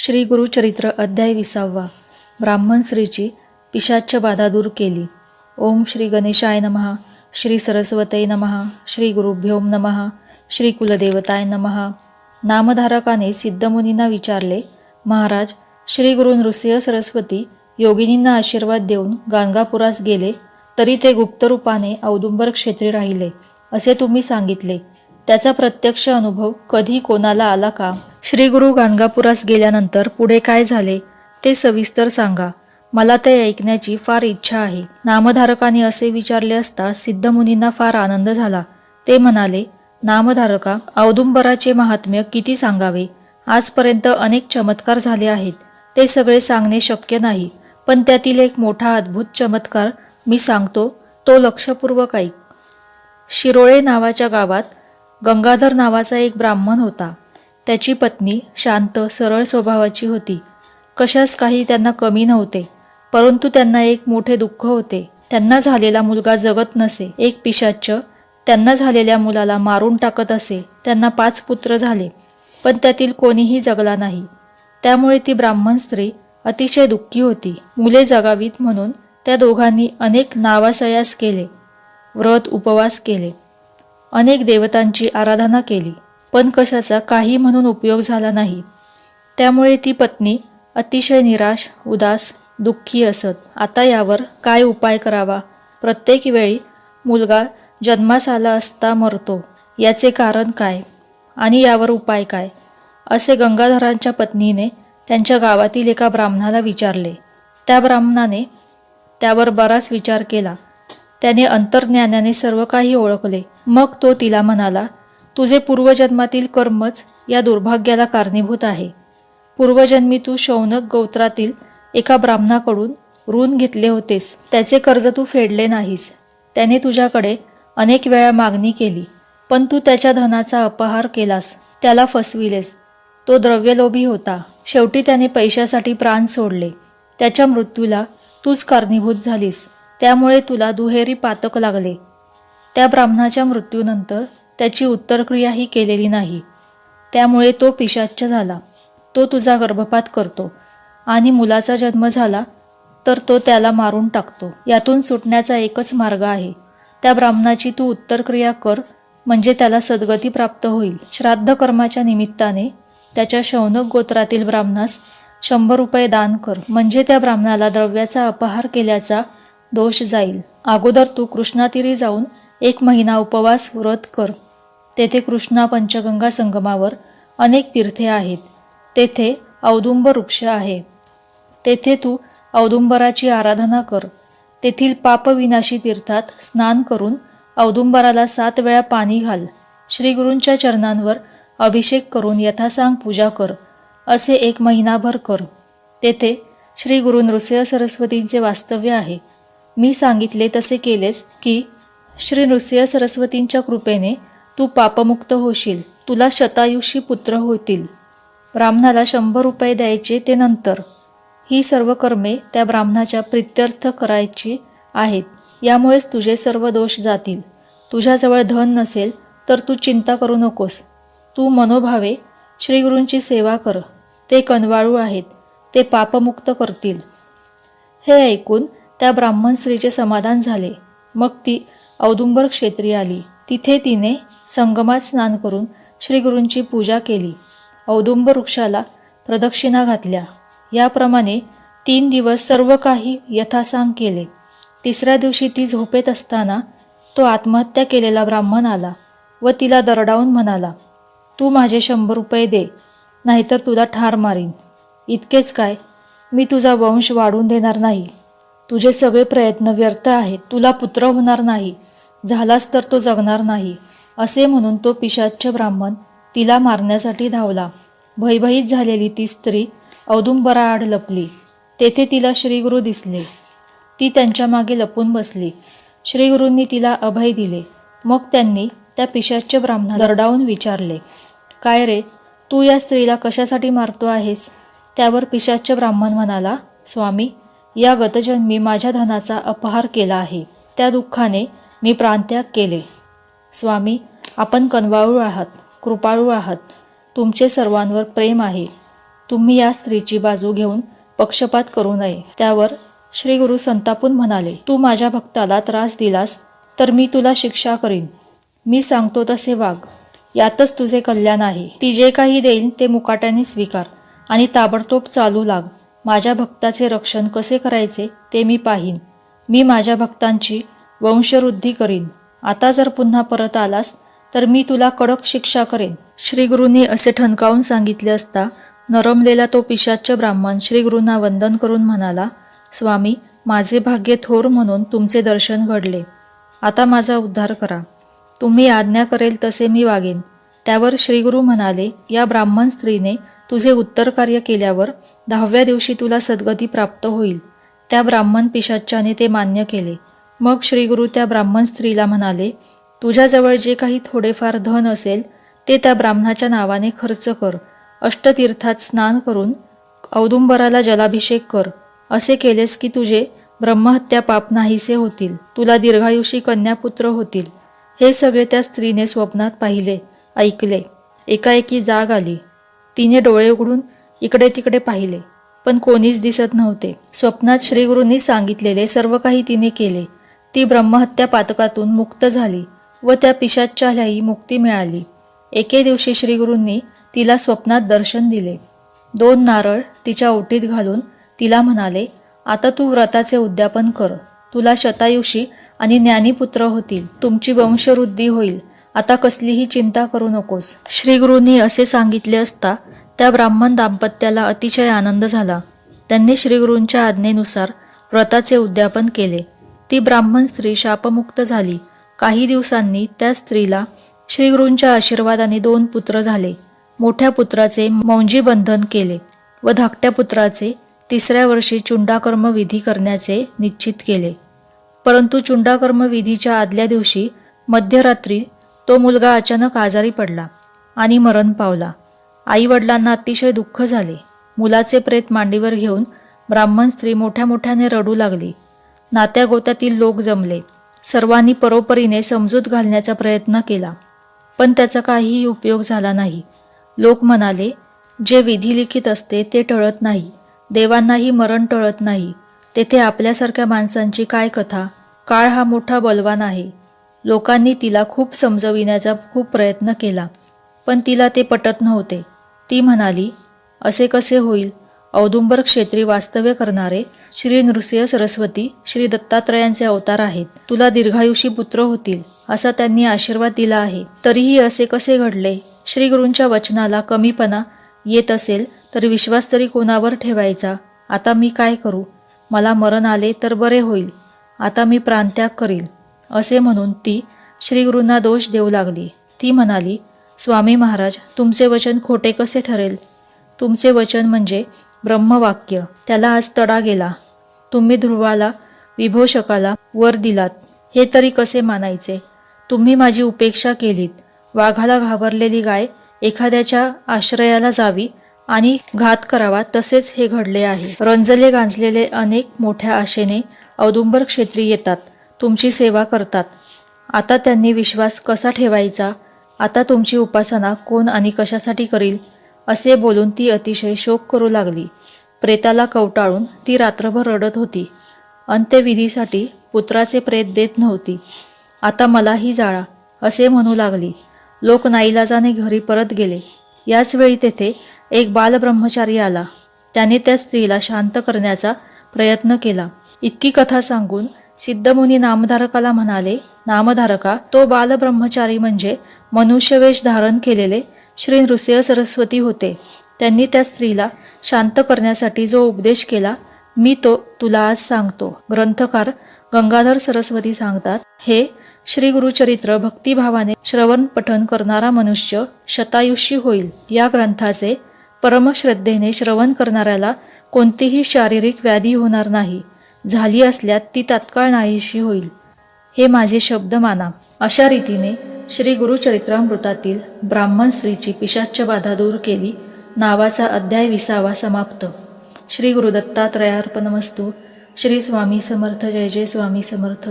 श्री गुरुचरित्र अध्याय 20. ब्राह्मण स्त्रीची पिशाच्य बाधा दूर केली. ओम श्री गणेशाय नमः. श्री सरस्वतये नमः. श्री गुरुभ्यो नमः. श्री कुलदेवताय नमः. नामधारकाने सिद्धमुनींना विचारले, महाराज, श्री गुरु नृसिंह सरस्वती योगिनींना आशीर्वाद देऊन गाणगापुरास गेले, तरी ते गुप्तरूपाने औदुंबर क्षेत्री राहिले असे तुम्ही सांगितले. त्याचा प्रत्यक्ष अनुभव कधी कोणाला आला का? श्री गुरु गाणगापुरास गेल्यानंतर पुढे काय झाले ते सविस्तर सांगा. मला ते ऐकण्याची फार इच्छा आहे. नामधारकाने असे विचारले असता सिद्धमुनींना फार आनंद झाला. ते म्हणाले, नामधारका, औदुंबराचे महात्म्य किती सांगावे. आजपर्यंत अनेक चमत्कार झाले आहेत. ते सगळे सांगणे शक्य नाही, पण त्यातील एक मोठा अद्भुत चमत्कार मी सांगतो, तो लक्षपूर्वक ऐक. शिरोळे नावाच्या गावात गंगाधर नावाचा एक ब्राह्मण होता. त्याची पत्नी शांत सरळ स्वभावाची होती. कशास काही त्यांना कमी नव्हते, परंतु त्यांना एक मोठे दुःख होते. त्यांना झालेला मुलगा जगत नसे. एक पिशाच्य त्यांना झालेल्या मुलाला मारून टाकत असे. त्यांना 5 पुत्र झाले, पण त्यातील कोणीही जगला नाही. त्यामुळे ती ब्राह्मण स्त्री अतिशय दुःखी होती. मुले जगावीत म्हणून त्या दोघांनी अनेक नावासयास केले, व्रत उपवास केले, अनेक देवतांची आराधना केली, पण कशाचा काही म्हणून उपयोग झाला नाही. त्यामुळे ती पत्नी अतिशय निराश, उदास, दुःखी असत. आता यावर काय उपाय करावा? प्रत्येक वेळी मुलगा जन्मास आला असता मरतो. याचे कारण काय आणि यावर उपाय काय? असे गंगाधरांच्या पत्नीने त्यांच्या गावातील एका ब्राह्मणाला विचारले. त्या ब्राह्मणाने त्यावर बराच विचार केला. त्याने अंतर्ज्ञानाने सर्व काही ओळखले. मग तो तिला म्हणाला, तुझे पूर्वजन्मातील कर्मच या दुर्भाग्याला कारणीभूत आहे. पूर्वजन्मी तू शौनक गोत्रातील एका ब्राह्मणाकडून ऋण घेतले होतेस. त्याचे कर्ज तू फेडले नाहीस. त्याने तुझ्याकडे अनेक वेळा मागणी केली, पण तू त्याच्या धनाचा अपहार केलास, त्याला फसविलेस. तो द्रव्यलोभी होता. शेवटी त्याने पैशासाठी प्राण सोडले. त्याच्या मृत्यूला तूच कारणीभूत झालीस. त्यामुळे तुला दुहेरी पातक लागले. त्या ब्राह्मणाच्या मृत्यूनंतर त्याची उत्तरक्रियाही केलेली नाही. त्यामुळे तो पिशाच्य झाला. तो तुझा गर्भपात करतो आणि मुलाचा जन्म झाला तर तो त्याला मारून टाकतो. यातून सुटण्याचा एकच मार्ग आहे. त्या ब्राह्मणाची तू उत्तरक्रिया कर, म्हणजे त्याला सद्गती प्राप्त होईल. श्राद्ध कर्माच्या निमित्ताने त्याच्या शौनक गोत्रातील ब्राह्मणास 100 रुपये दान कर, म्हणजे त्या ब्राह्मणाला द्रव्याचा अपहार केल्याचा दोष जाईल. अगोदर तू कृष्णातीरी जाऊन 1 महिना उपवास व्रत कर. तेथे कृष्णा पंचगंगा संगमावर अनेक तीर्थे आहेत. तेथे औदुंबर वृक्ष आहे. तेथे तू औदुंबराची आराधना कर. तेथील पापविनाशी तीर्थात स्नान करून औदुंबराला 7 वेळा पाणी घाल. श्री गुरूंच्या चरणांवर अभिषेक करून यथासांग पूजा कर. असे 1 महिनाभर कर. तेथे श्री गुरु नृसिंह सरस्वतींचे वास्तव्य आहे. मी सांगितले तसे केलेस की श्री नृसिंह सरस्वतींच्या कृपेने तू पापमुक्त होशील. तुला शतायुषी पुत्र होतील. ब्राह्मणाला 100 रुपये द्यायचे ते नंतर. ही सर्व कर्मे त्या ब्राह्मणाच्या प्रित्यर्थ करायची आहेत. यामुळेच तुझे सर्व दोष जातील. तुझ्याजवळ धन नसेल तर तू चिंता करू नकोस. तू मनोभावे श्रीगुरूंची सेवा कर. ते कनवाळू आहेत. ते पापमुक्त करतील. हे ऐकून त्या ब्राह्मण स्त्रीचे समाधान झाले. मग ती औदुंबर क्षेत्री आली. तिथे तिने संगमात स्नान करून श्रीगुरूंची पूजा केली. औदुंबर वृक्षाला प्रदक्षिणा घातल्या. याप्रमाणे 3 दिवस सर्व काही यथासांग केले. 3ऱ्या दिवशी ती झोपेत असताना तो आत्महत्या केलेला ब्राह्मण आला व तिला दरडावून म्हणाला, तू माझे 100 रुपये दे, नाहीतर तुला ठार मारीन. इतकेच काय, मी तुझा वंश वाढून देणार नाही. तुझे सगळे प्रयत्न व्यर्थ आहेत. तुला पुत्र होणार नाही. झालास तर तो जगणार नाही. असे म्हणून तो पिशाच्य ब्राह्मण तिला मारण्यासाठी धावला. भयभीत झालेली ती स्त्री औदुंबराआड लपली. तेथे तिला श्रीगुरू दिसले. ती त्यांच्या मागे लपून बसली. श्रीगुरूंनी तिला अभय दिले. मग त्यांनी त्या पिशाच्य ब्राह्मणाला दरडावून विचारले, काय रे, तू या स्त्रीला कशासाठी मारतो आहेस? त्यावर पिशाच्य ब्राह्मण म्हणाला, स्वामी, या गतजन्मी माझ्या धनाचा अपहार केला आहे. त्या दुःखाने मी प्राणत्याग केले. स्वामी, आपण कनवाळू आहात, कृपाळू आहात. तुमचे सर्वांवर प्रेम आहे. तुम्ही या स्त्रीची बाजू घेऊन पक्षपात करू नये. त्यावर श्री गुरु संतापून म्हणाले, तू माझ्या भक्ताला त्रास दिलास तर मी तुला शिक्षा करीन. मी सांगतो तसे वाग, यातच तुझे कल्याण आहे. ती जे काही देईल ते मुकाट्याने स्वीकार आणि ताबडतोब चालू लाग. माझ्या भक्ताचे रक्षण कसे करायचे ते मी पाहीन. मी माझ्या भक्तांची वंशवृद्धी करीन. आता जर पुन्हा परत आलास तर मी तुला कडक शिक्षा करेन. श्री गुरूंनी असे ठणकावून सांगितले असता नरमलेला तो पिशाच्च ब्राह्मण श्री गुरूंना वंदन करून म्हणाला, स्वामी, माझे भाग्य थोर म्हणून तुमचे दर्शन घडले. आता माझा उद्धार करा. तुम्ही आज्ञा करेल तसे मी वागेन. त्यावर श्रीगुरू म्हणाले, या ब्राह्मण स्त्रीने तुझे उत्तर कार्य केल्यावर 10व्या दिवशी तुला सद्गती प्राप्त होईल. त्या ब्राह्मण पिशाच्चाने ते मान्य केले. मग श्रीगुरू त्या ब्राह्मण स्त्रीला म्हणाले, तुझ्याजवळ जे काही थोडेफार धन असेल ते त्या ब्राह्मणाच्या नावाने खर्च कर. अष्टतीर्थात स्नान करून औदुंबराला जलाभिषेक कर. असे केलेस की तुझे ब्रह्महत्या पाप नाहीसे होतील. तुला दीर्घायुषी कन्यापुत्र होतील. हे सगळे त्या स्त्रीने स्वप्नात पाहिले, ऐकले. एकाएकी जाग आली. तिने डोळे उघडून इकडे तिकडे पाहिले, पण कोणीच दिसत नव्हते. स्वप्नात श्रीगुरूंनी सांगितलेले सर्व काही तिने केले. ती ब्रह्महत्या पातकातून मुक्त झाली व त्या पिशाच्च्यालाही मुक्ती मिळाली. एके दिवशी श्रीगुरूंनी तिला स्वप्नात दर्शन दिले. 2 नारळ तिच्या ओटीत घालून तिला म्हणाले, आता तू व्रताचे उद्यापन कर. तुला शतायुषी आणि ज्ञानीपुत्र होतील. तुमची वंशवृद्धी होईल. आता कसलीही चिंता करू नकोस. श्रीगुरूंनी असे सांगितले असता त्या ब्राह्मण दाम्पत्याला अतिशय आनंद झाला. त्यांनी श्रीगुरूंच्या आज्ञेनुसार व्रताचे उद्यापन केले. ती ब्राह्मण स्त्री शापमुक्त झाली. काही दिवसांनी त्या स्त्रीला श्रीगुरूंच्या आशीर्वादाने 2 पुत्र झाले. मोठ्या पुत्राचे मौंजी बंधन केले व धाकट्या पुत्राचे 3ऱ्या वर्षी चुंडाकर्म विधी करण्याचे निश्चित केले. परंतु चुंडाकर्म विधीच्या आदल्या दिवशी मध्यरात्री तो मुलगा अचानक आजारी पडला आणि मरण पावला. आई वडिलांना अतिशय दुःख झाले. मुलाचे प्रेत मांडीवर घेऊन ब्राह्मण स्त्री मोठ्या मोठ्याने रडू लागली. नात्यागोत्यातील लोक जमले. सर्वांनी परोपरीने समजूत घालण्याचा प्रयत्न केला, पण त्याचा काहीही उपयोग झाला नाही. लोक म्हणाले, जे विधिलिखित असते ते टळत नाही. देवांनाही मरण टळत नाही. तेथे आपल्यासारख्या माणसांची काय कथा. काळ हा मोठा बलवान आहे. लोकांनी तिला खूप समजविण्याचा खूप प्रयत्न केला, पण तिला ते पटत नव्हते. ती म्हणाली, असे कसे होईल. औदुंबर क्षेत्री वास्तव्य करणारे श्री नृसिंह सरस्वती श्री दत्तात्रयांचे अवतार आहेत. तुला दीर्घायुषी पुत्र होतील असा त्यांनी आशीर्वाद दिला आहे. तरीही असे कसे घडले. श्रीगुरूंच्या वचनाला कमीपणा येत असेल तर विश्वास तरी कोणावर ठेवायचा. आता मी काय करू. मला मरण आले तर बरे होईल. आता मी प्राणत्याग करील. असे म्हणून ती श्रीगुरूंना दोष देऊ लागली. ती म्हणाली, स्वामी महाराज, तुमचे वचन खोटे कसे ठरेल. तुमचे वचन म्हणजे ब्रह्मवाक्य. त्याला आज तडा गेला. तुम्ही ध्रुवाला विभूषकाला वर दिलात, हे तरी कसे मानायचे. तुम्ही माझी उपेक्षा केलीत. वाघाला घाबरलेली गाय एखाद्याच्या आश्रयाला जावी आणि घात करावा, तसेच हे घडले आहे. रंजले गांजलेले अनेक मोठ्या आशेने औदुंबर क्षेत्री येतात, तुमची सेवा करतात. आता त्यांनी विश्वास कसा ठेवायचा. आता तुमची उपासना कोण आणि कशासाठी करील. असे बोलून ती अतिशय शोक करू लागली. प्रेताला कवटाळून ती रात्रभर रडत होती. अंत्यविधीसाठी पुत्राचे प्रेत देत नव्हती. आता मलाही जाळा असे म्हणू लागली. लोक नाईलाजाने घरी परत गेले. याच वेळी तेथे एक बालब्रह्मचारी आला. त्याने त्या स्त्रीला शांत करण्याचा प्रयत्न केला. इतकी कथा सांगून सिद्धमुनी नामधारकाला म्हणाले, नामधारका, तो बालब्रह्मचारी म्हणजे मनुष्यवेश धारण केलेले श्री नृसिंह सरस्वती होते. त्यांनी त्या स्त्रीला शांत करण्यासाठी जो उपदेश केला, मी तो तुला आज सांगतो. ग्रंथकार गंगाधर सरस्वती सांगतात, हे श्री गुरुचरित्र भक्तिभावाने श्रवण पठन करणारा मनुष्य शतायुषी होईल. या ग्रंथाचे परमश्रद्धेने श्रवण करणाऱ्याला कोणतीही शारीरिक व्याधी होणार नाही. झाली असल्यात ती तात्काळ नाहीशी होईल. हे माझे शब्द माना. अशा रीतीने श्री गुरुचरित्रामृतातील ब्राह्मण स्त्रीची पिशाच्च बाधा दूर केली नावाचा अध्याय 20वा समाप्त. श्री गुरुदत्तात्रयार्पणमस्तु. श्री स्वामी समर्थ. जय जय स्वामी समर्थ.